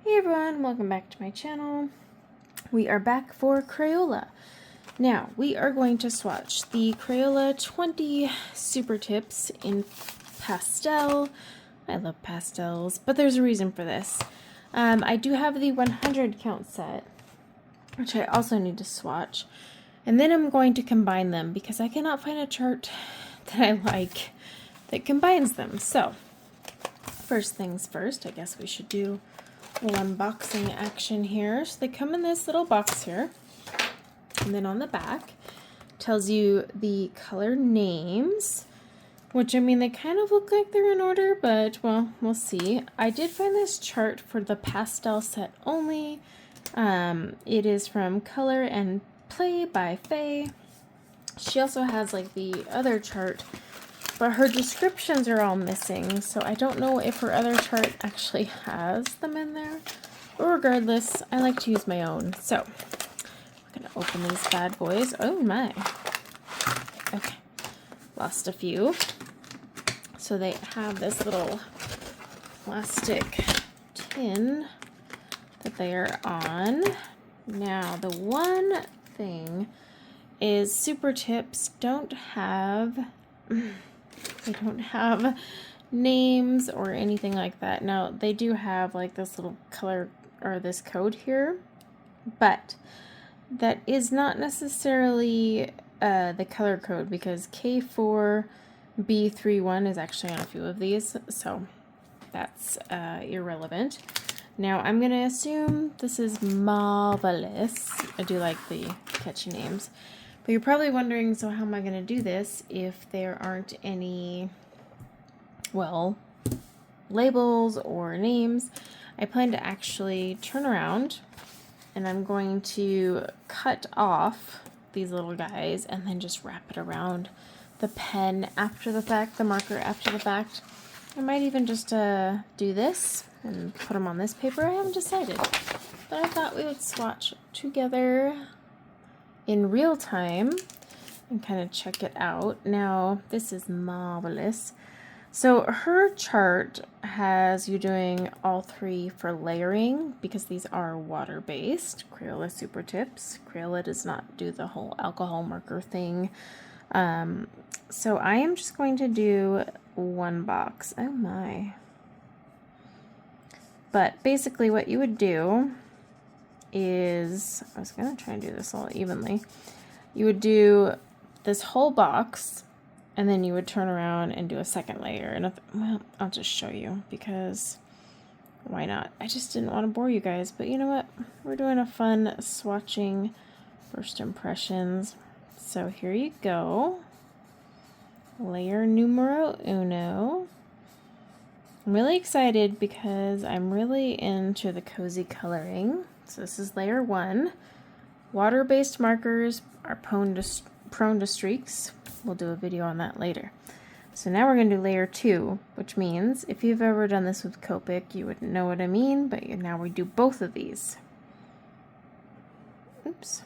Hey everyone, welcome back to my channel. We are back for Crayola. Now, we are going to swatch the Crayola 20 Super Tips in Pastel. I love pastels, but there's a reason for this. I do have the 100 count set, which I also need to swatch. And then I'm going to combine them because I cannot find a chart that I like that combines them. So, first things first, I guess we should do a little unboxing action here. So they come in this little box here, and then on the back tells you the color names, which I mean they kind of look like they're in order, but well, we'll see. I did find this chart for the pastel set only. It is from Color and Play by Faye. She also has like the other chart, but her descriptions are all missing, so I don't know if her other chart actually has them in there. But regardless, I like to use my own. So, I'm going to open these bad boys. Oh my. Okay. Lost a few. So they have this little plastic tin that they are on. Now, the one thing is Super Tips don't have... They don't have names or anything like that. Now, they do have like this little color or this code here, but that is not necessarily the color code because K4B31 is actually on a few of these, so that's irrelevant. Now, I'm going to assume this is Marvelous. I do like the catchy names. But you're probably wondering, so how am I going to do this if there aren't any, well, labels or names? I plan to actually turn around and I'm going to cut off these little guys and then just wrap it around the pen after the fact, the marker after the fact. I might even just do this and put them on this paper. I haven't decided, but I thought we would swatch together in real time and kind of check it out. Now, this is Marvelous. So her chart has you doing all three for layering because these are water-based. Crayola SuperTips. Crayola does not do the whole alcohol marker thing. So I am just going to do one box. Oh my. But basically what you would do is, I was going to try and do this all evenly. You would do this whole box, and then you would turn around and do a second layer. And well, I'll just show you because why not? I just didn't want to bore you guys, but you know what? We're doing a fun swatching first impressions. So here you go. Layer numero uno. I'm really excited because I'm really into the cozy coloring. So this is layer 1. Water-based markers are prone to streaks. We'll do a video on that later. So now we're going to do layer 2, which means if you've ever done this with Copic, you would know what I mean, but now we do both of these. Oops.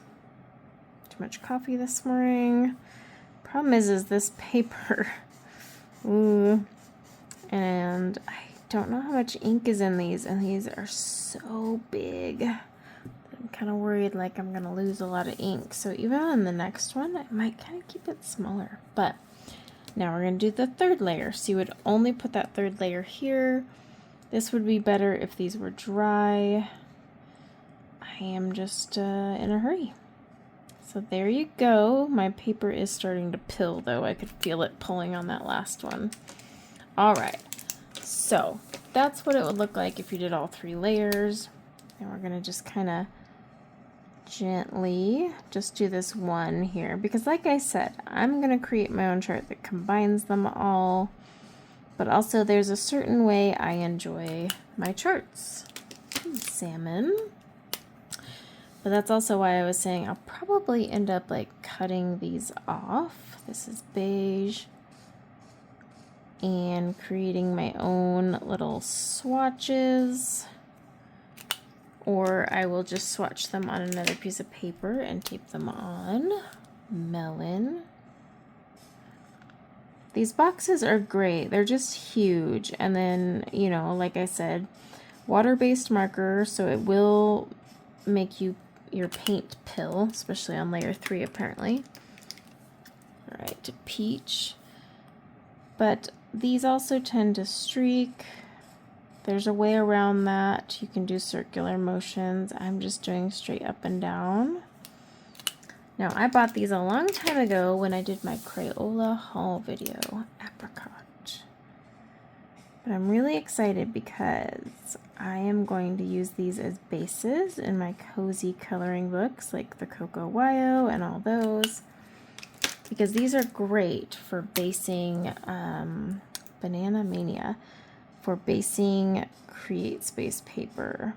Too much coffee this morning. Problem is this paper. Ooh. And I don't know how much ink is in these, and these are so big. I'm kind of worried like I'm going to lose a lot of ink. So even on the next one, I might kind of keep it smaller. But now we're going to do the third layer. So you would only put that third layer here. This would be better if these were dry. I am just in a hurry. So there you go. My paper is starting to pill though. I could feel it pulling on that last one. All right. So that's what it would look like if you did all 3 layers. And we're going to just kind of gently just do this one here because like I said, I'm going to create my own chart that combines them all, but also there's a certain way I enjoy my charts. Salmon. But that's also why I was saying I'll probably end up like cutting these off. This is beige. And creating my own little swatches. Or I will just swatch them on another piece of paper and tape them on. Melon. These boxes are great. They're just huge. And then, you know, like I said, water-based marker, so it will make your paint pill, especially on layer 3 apparently. All right, to peach. But these also tend to streak. There's a way around that. You can do circular motions. I'm just doing straight up and down. Now, I bought these a long time ago when I did my Crayola haul video, apricot. But I'm really excited because I am going to use these as bases in my cozy coloring books like the Coco Wyo and all those. Because these are great for basing Banana Mania, for basing Create Space paper.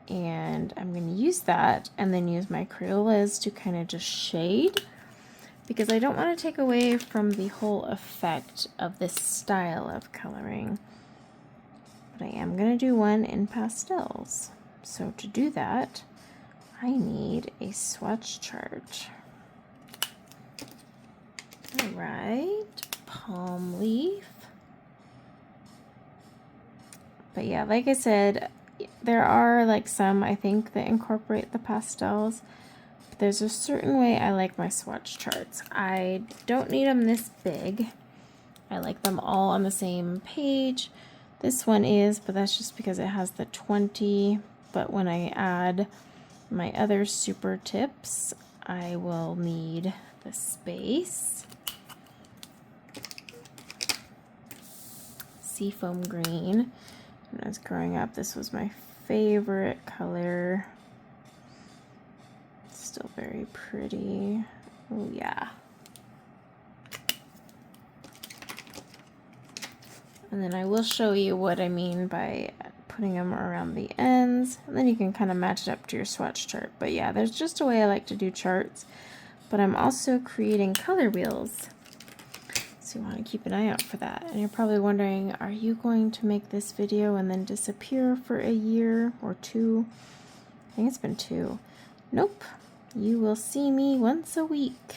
And I'm going to use that and then use my Crayolas to kind of just shade, because I don't want to take away from the whole effect of this style of coloring. But I am going to do one in pastels. So to do that, I need a swatch chart. All right, palm leaf. But yeah, like I said, there are like some I think that incorporate the pastels, but there's a certain way I like my swatch charts. I don't need them this big. I like them all on the same page. This one is, but that's just because it has the 20. But when I add my other super tips, I will need the space. Seafoam green. When I was growing up, this was my favorite color. It's still very pretty. Oh yeah. And then I will show you what I mean by putting them around the ends, and then you can kind of match it up to your swatch chart. But yeah, there's just a way I like to do charts, but I'm also creating color wheels. So you want to keep an eye out for that. And you're probably wondering, are you going to make this video and then disappear for a year or 2? I think it's been 2. Nope. You will see me once a week.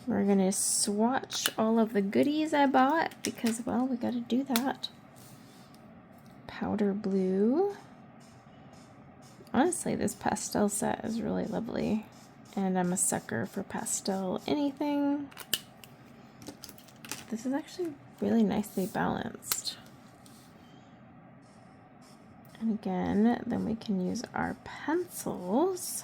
We're going to swatch all of the goodies I bought because, well, we got to do that. Powder blue. Honestly, this pastel set is really lovely. And I'm a sucker for pastel anything. This is actually really nicely balanced. And again, then we can use our pencils.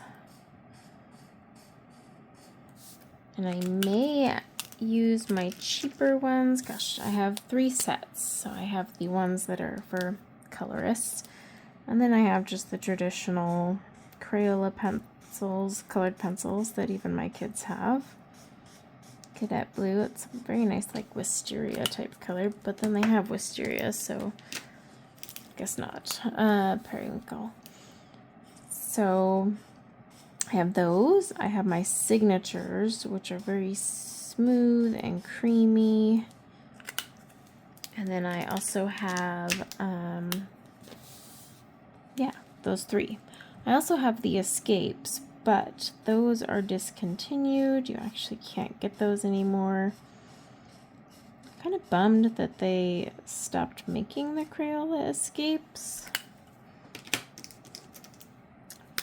And I may use my cheaper ones. Gosh, I have 3 sets. So I have the ones that are for colorists. And then I have just the traditional Crayola pencils, colored pencils that even my kids have. Cadet blue, it's a very nice like wisteria type color, but then they have wisteria, so guess not. Periwinkle. So I have those. I have my signatures, which are very smooth and creamy. And then I also have, yeah, those 3. I also have the escapes, but those are discontinued. You actually can't get those anymore. I'm kind of bummed that they stopped making the Crayola escapes.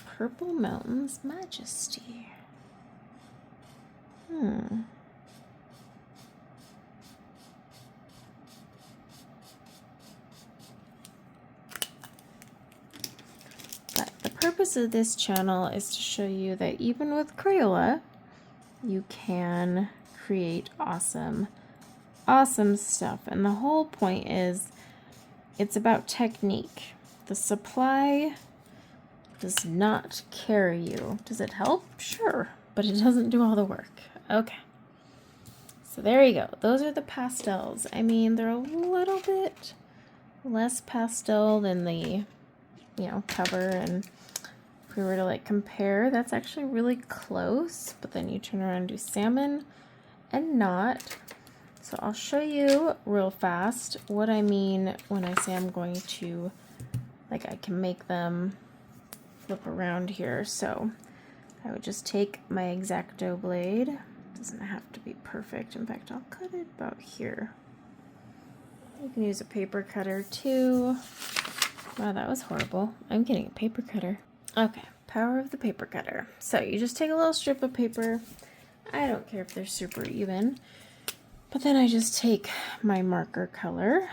Purple Mountains Majesty. The purpose of this channel is to show you that even with Crayola, you can create awesome stuff. And the whole point is it's about technique. The supply does not carry you. Does it help? Sure, but it doesn't do all the work. Okay. So there you go. Those are the pastels. I mean, they're a little bit less pastel than the, cover, and if we were to like compare, that's actually really close, but then you turn around and do salmon and not. So I'll show you real fast what I mean when I say I'm going to, like, I can make them flip around here. So I would just take my X-Acto blade. It doesn't have to be perfect. In fact, I'll cut it about here. You can use a paper cutter too. Wow, that was horrible. I'm getting a paper cutter. Okay, power of the paper cutter. So you just take a little strip of paper. I don't care if they're super even. But then I just take my marker color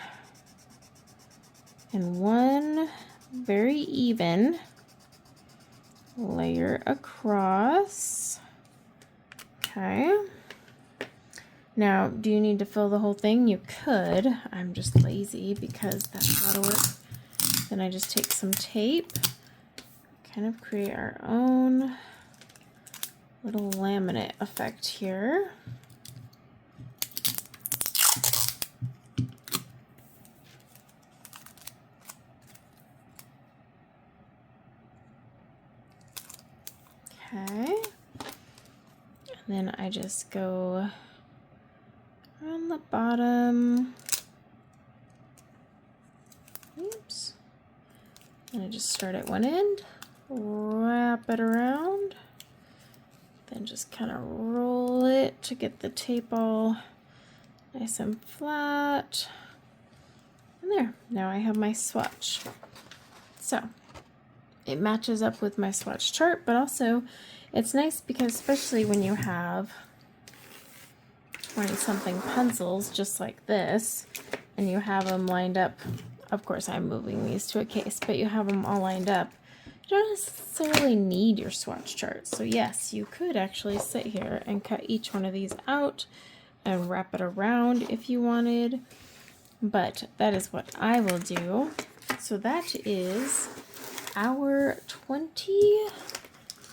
and one very even layer across. Okay. Now, do you need to fill the whole thing? You could. I'm just lazy because that's a lot of work. Then I just take some tape, kind of create our own little laminate effect here. Okay. And then I just go around the bottom. Oops. And I just start at one end, wrap it around, then just kind of roll it to get the tape all nice and flat. And there, now I have my swatch. So it matches up with my swatch chart, but also it's nice because especially when you have 20-something pencils just like this, and you have them lined up. Of course, I'm moving these to a case, but you have them all lined up. You don't necessarily need your swatch chart. So yes, you could actually sit here and cut each one of these out and wrap it around if you wanted. But that is what I will do. So that is our 20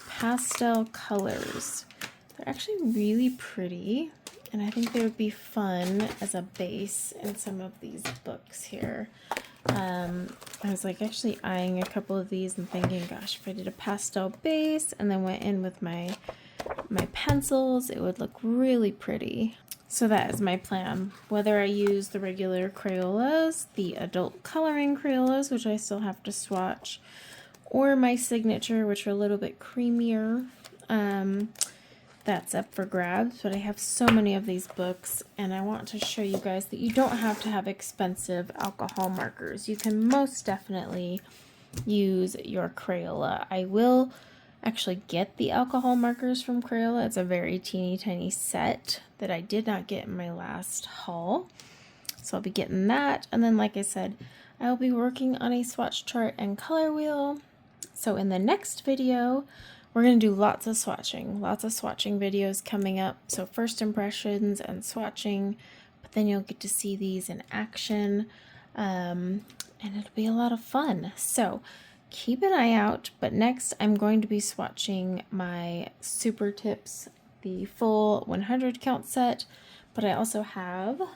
pastel colors. They're actually really pretty, and I think they would be fun as a base in some of these books here. I was like actually eyeing a couple of these and thinking, gosh, if I did a pastel base and then went in with my pencils, it would look really pretty. So that is my plan. Whether I use the regular Crayolas, the adult coloring Crayolas, which I still have to swatch, or my signature, which are a little bit creamier, that's up for grabs. But I have so many of these books, and I want to show you guys that you don't have to have expensive alcohol markers. You can most definitely use your Crayola. I will actually get the alcohol markers from Crayola. It's a very teeny tiny set that I did not get in my last haul. So I'll be getting that. And then, like I said, I'll be working on a swatch chart and color wheel. So in the next video, we're going to do lots of swatching videos coming up. So first impressions and swatching, but then you'll get to see these in action, and it'll be a lot of fun. So keep an eye out. But next I'm going to be swatching my SuperTips, the full 100 count set, but I also have, all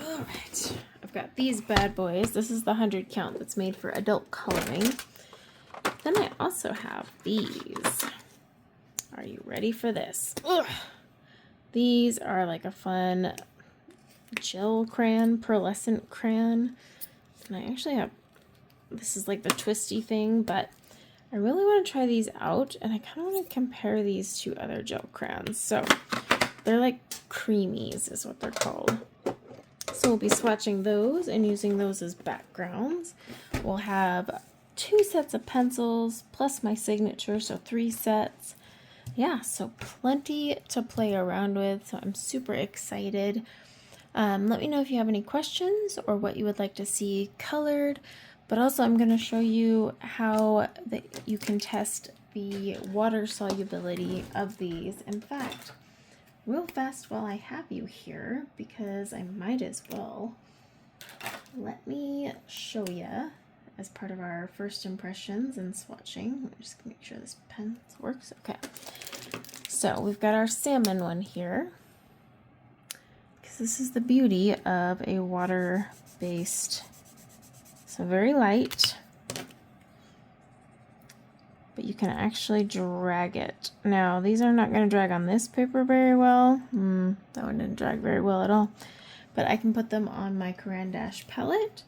right, I've got these bad boys. This is the 100 count that's made for adult coloring. Then I also have these. Are you ready for this? Ugh. These are like a fun gel crayon, pearlescent crayon. And I actually have, this is like the twisty thing, but I really want to try these out, and I kind of want to compare these to other gel crayons. So they're like creamies is what they're called. So we'll be swatching those and using those as backgrounds. We'll have 2 sets of pencils plus my signature, so 3 sets. Yeah, so plenty to play around with, so I'm super excited. Let me know if you have any questions or what you would like to see colored, but also I'm going to show you how you can test the water solubility of these. In fact, real fast while I have you here, because I might as well, let me show you as part of our first impressions and swatching. Let me just make sure this pen works. Okay, so we've got our salmon one here, because this is the beauty of a water-based, so very light, but you can actually drag it. Now, these are not going to drag on this paper very well. That one didn't drag very well at all. But I can put them on my Caran d'Ache palette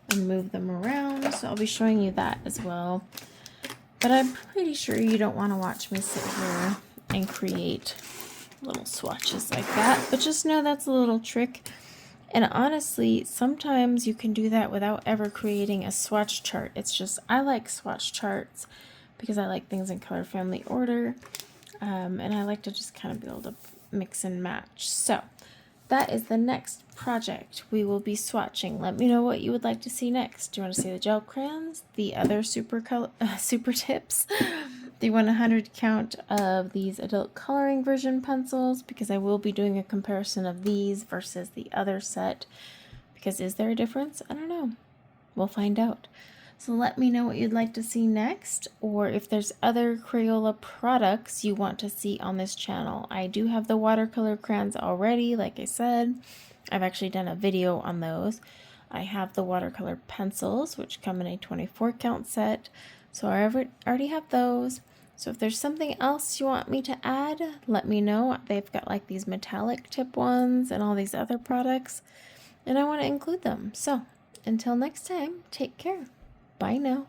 and move them around, so I'll be showing you that as well. But I'm pretty sure you don't want to watch me sit here and create little swatches like that, but just know that's a little trick. And honestly, sometimes you can do that without ever creating a swatch chart. It's just, I like swatch charts because I like things in color family order, and I like to just kind of be able to mix and match. So that is the next project we will be swatching. Let me know what you would like to see next. Do you want to see the gel crayons, the other super tips, the 100 count of these adult coloring version pencils, because I will be doing a comparison of these versus the other set, because is there a difference? I don't know. We'll find out. So let me know what you'd like to see next, or if there's other Crayola products you want to see on this channel. I do have the watercolor crayons already, like I said. I've actually done a video on those. I have the watercolor pencils, which come in a 24 count set. So I already have those. So if there's something else you want me to add, let me know. They've got like these metallic tip ones and all these other products, and I want to include them. So until next time, take care. Bye now.